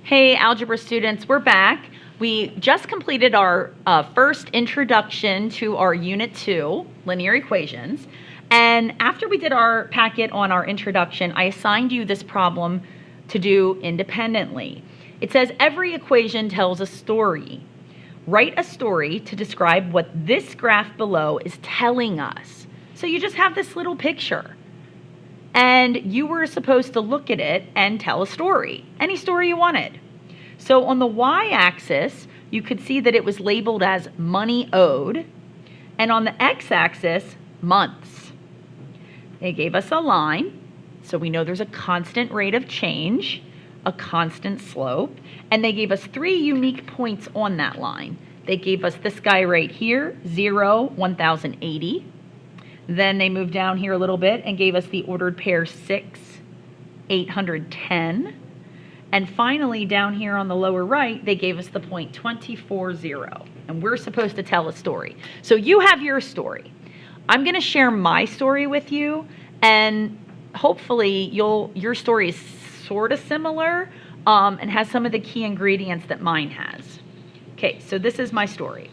Hey, algebra students, we're back. We just completed our first introduction to our Unit 2, linear equations. And after we did our packet on our introduction, I assigned you this problem to do independently. It says every equation tells a story. Write a story to describe what this graph below is telling us. So you just have this little picture. And you were supposed to look at it and tell a story, any story you wanted. So on the y-axis, you could see that it was labeled as money owed, and on the x-axis, months. They gave us a line, so we know there's a constant rate of change, a constant slope, and they gave us 3 unique points on that line. They gave us this guy right here, 0, 1080. Then they moved down here a little bit and gave us the ordered pair 6, 810. And finally, down here on the lower right, they gave us the point 240. And we're supposed to tell a story. So you have your story. I'm going to share my story with you, and hopefully your story is sort of similar and has some of the key ingredients that mine has. Okay, so this is my story.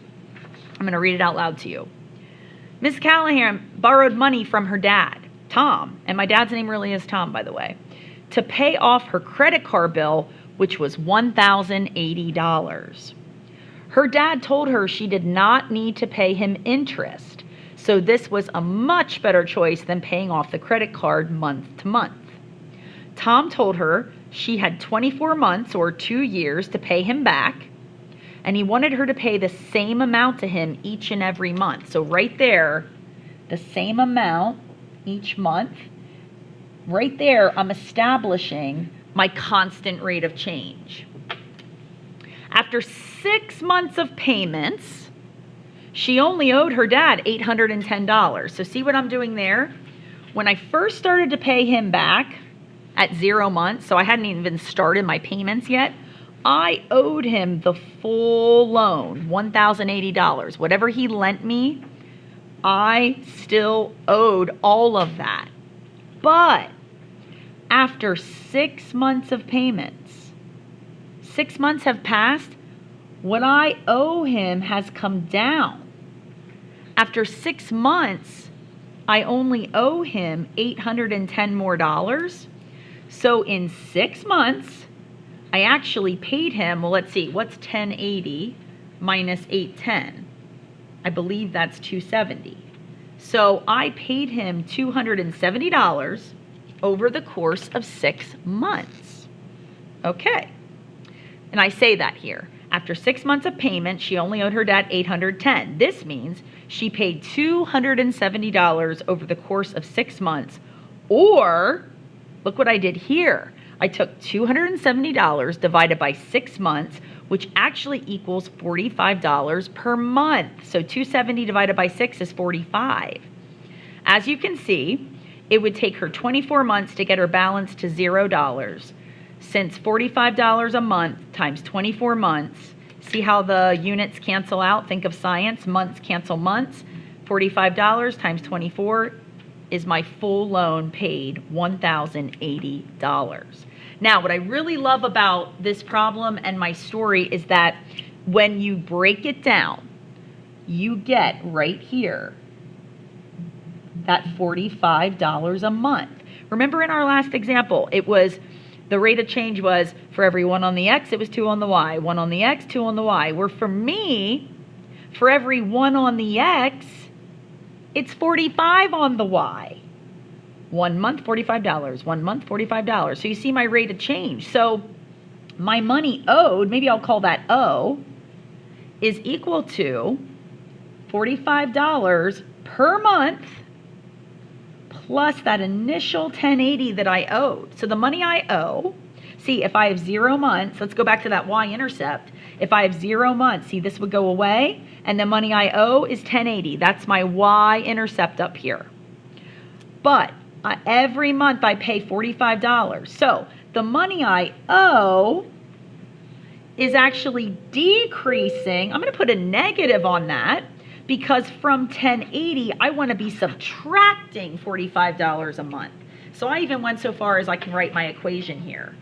I'm going to read it out loud to you. Miss Callahan borrowed money from her dad, Tom, and my dad's name really is Tom, by the way, to pay off her credit card bill, which was $1,080. Her dad told her she did not need to pay him interest, so this was a much better choice than paying off the credit card month to month. Tom told her she had 24 months or 2 years to pay him back, and he wanted her to pay the same amount to him each and every month. So right there, the same amount each month. Right there, I'm establishing my constant rate of change. After 6 months of payments, she only owed her dad $810. So see what I'm doing there? When I first started to pay him back at 0 months, so I hadn't even started my payments yet, I owed him the full loan, $1,080. Whatever he lent me, I still owed all of that. But after 6 months of payments, 6 months have passed, what I owe him has come down. After 6 months, I only owe him $810 more. So in 6 months, I actually paid him, well, let's see, what's 1080 minus 810? I believe that's 270. So I paid him $270 over the course of 6 months. Okay. And I say that here. After 6 months of payment, she only owed her dad $810. This means she paid $270 over the course of 6 months. Or, look what I did here. I took $270 divided by 6 months, which actually equals $45 per month. So 270 divided by 6 is 45. As you can see, it would take her 24 months to get her balance to $0. Since $45 a month times 24 months, see how the units cancel out? Think of science, months cancel months. $45 times 24 is my full loan paid, $1,080. Now, what I really love about this problem and my story is that when you break it down, you get right here that $45 a month. Remember in our last example, it was the rate of change was for every 1 on the x, it was 2 on the y. 1 on the x, 2 on the y. Where for me, for every 1 on the x, it's 45 on the y. 1 month, $45. 1 month, $45. So you see my rate of change. So my money owed, maybe I'll call that O, is equal to $45 per month plus that initial $1080 that I owed. So the money I owe, see, if I have 0 months, let's go back to that y-intercept. If I have 0 months, see, this would go away, and the money I owe is $1080. That's my y-intercept up here. But every month I pay $45. So the money I owe is actually decreasing. I'm going to put a negative on that because from 1080, I want to be subtracting $45 a month. So I even went so far as I can write my equation here.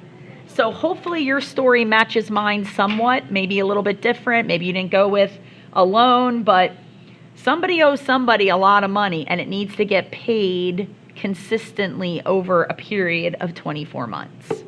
So So hopefully your story matches mine somewhat, maybe a little bit different. Maybe you didn't go with a loan, but somebody owes somebody a lot of money and it needs to get paid consistently over a period of 24 months.